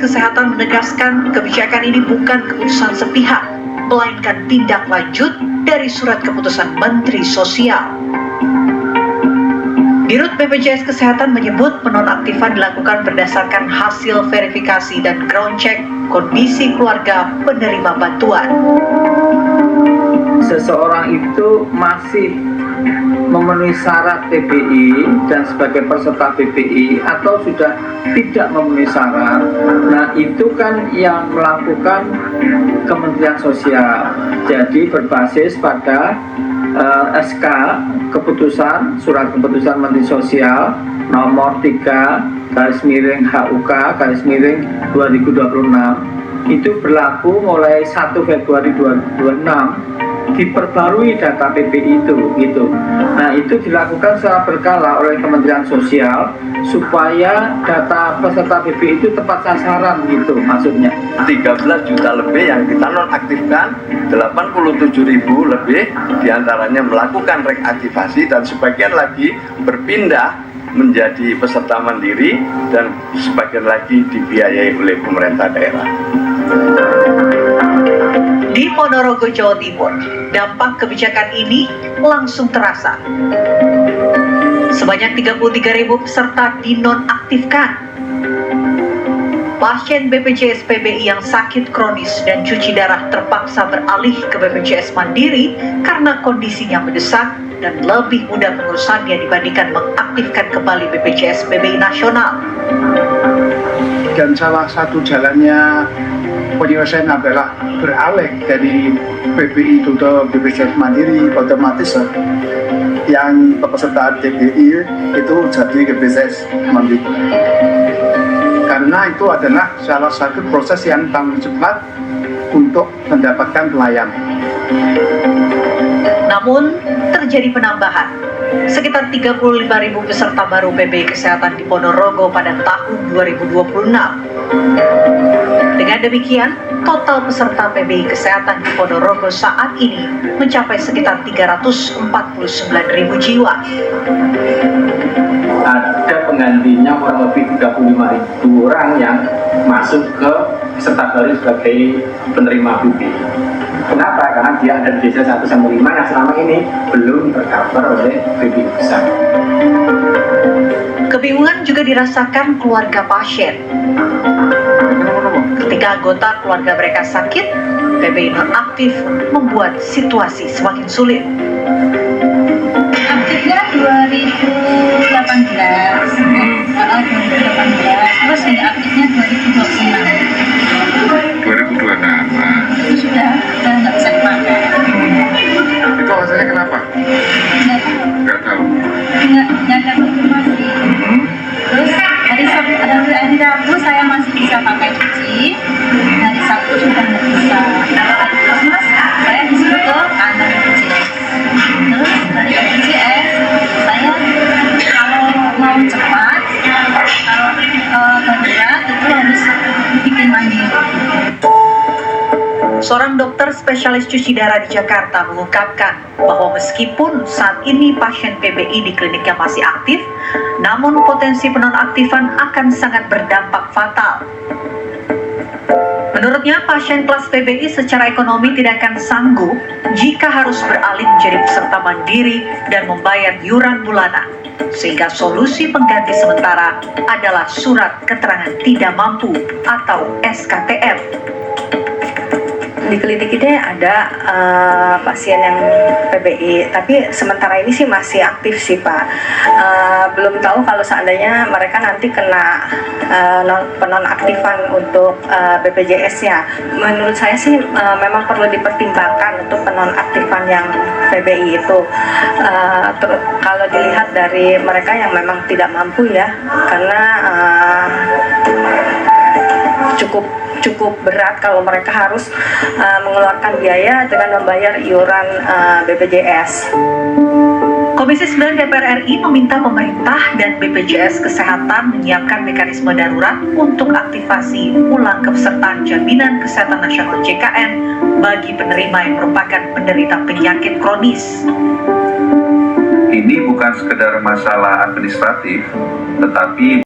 Kesehatan menegaskan kebijakan ini bukan keputusan sepihak, melainkan tindak lanjut dari surat keputusan Menteri Sosial. Dirut BPJS Kesehatan menyebut penonaktifan dilakukan berdasarkan hasil verifikasi dan ground check kondisi keluarga penerima bantuan. Seseorang itu masih memenuhi syarat PBI dan sebagai peserta PBI atau sudah tidak memenuhi syarat, nah itu kan yang melakukan Kementerian Sosial. Jadi berbasis pada SK keputusan, surat keputusan Menteri Sosial nomor 3/HUK/2026 itu berlaku mulai 1 Februari 2026 diperbarui data PBI itu gitu. Nah itu dilakukan secara berkala oleh Kementerian Sosial supaya data peserta PBI itu tepat sasaran gitu maksudnya. 13 juta lebih yang kita nonaktifkan, 87.000 lebih diantaranya melakukan reaktivasi dan sebagian lagi berpindah menjadi peserta mandiri dan sebagian lagi dibiayai oleh pemerintah daerah. Di Ponorogo, Jawa Timur, dampak kebijakan ini langsung terasa. Sebanyak 33.000 peserta dinonaktifkan. Pasien BPJS PBI yang sakit kronis dan cuci darah terpaksa beralih ke BPJS Mandiri karena kondisinya mendesak dan lebih mudah pengurusannya dibandingkan mengaktifkan kembali BPJS PBI nasional. Dan salah satu jalannya penyelesaian adalah beralih dari PBI ke BPJS Mandiri, otomatis yang peserta PBI itu jadi BPJS Mandiri. Karena itu adalah salah satu proses yang paling cepat untuk mendapatkan pelayanan. Namun terjadi penambahan. Sekitar 35.000 peserta baru PBI Kesehatan di Ponorogo pada tahun 2026. Dengan demikian, total peserta PBI Kesehatan di Ponorogo saat ini mencapai sekitar 349.000 jiwa. Ada penggantinya kurang lebih 35.000 orang yang masuk ke peserta baru sebagai penerima PBI. Kenapa? Karena dia ada di desa 1-5 yang selama ini belum tercover oleh PBI besar. Kebingungan juga dirasakan keluarga pasien. Ketika anggota keluarga mereka sakit, PBI nonaktif membuat situasi semakin sulit. Aktifnya 2018, terus aktifnya 2026. 2026. Itu sudah nggak bisa dipakai. Itu alasannya kenapa? Nggak tahu. Nggak ada informasi. Terus hari Rabu saya masih bisa pakai cuci, hari Sabtu sudah nggak bisa. Terus saya disuruh ke kantor BPJS. Terus dari BPJS saya kalau mau cepat, kalau darurat itu harus bikin mandiri. Seorang dokter spesialis cuci darah di Jakarta mengungkapkan bahwa meskipun saat ini pasien PBI di kliniknya masih aktif, namun potensi penonaktifan akan sangat berdampak fatal. Menurutnya, pasien kelas PBI secara ekonomi tidak akan sanggup jika harus beralih menjadi peserta mandiri dan membayar iuran bulanan. Sehingga solusi pengganti sementara adalah surat keterangan tidak mampu atau SKTM. Di klinik ini ada pasien yang PBI, tapi sementara ini sih masih aktif sih Pak. Belum tahu kalau seandainya mereka nanti kena penonaktifan untuk BPJS-nya. Menurut saya sih memang perlu dipertimbangkan untuk penonaktifan yang PBI itu. Kalau dilihat dari mereka yang memang tidak mampu ya, karena cukup berat kalau mereka harus mengeluarkan biaya dengan membayar iuran BPJS. Komisi 9 DPR RI meminta pemerintah dan BPJS Kesehatan menyiapkan mekanisme darurat untuk aktivasi ulang kepesertaan Jaminan Kesehatan Nasional JKN bagi penerima yang merupakan penderita penyakit kronis. Ini bukan sekedar masalah administratif, tetapi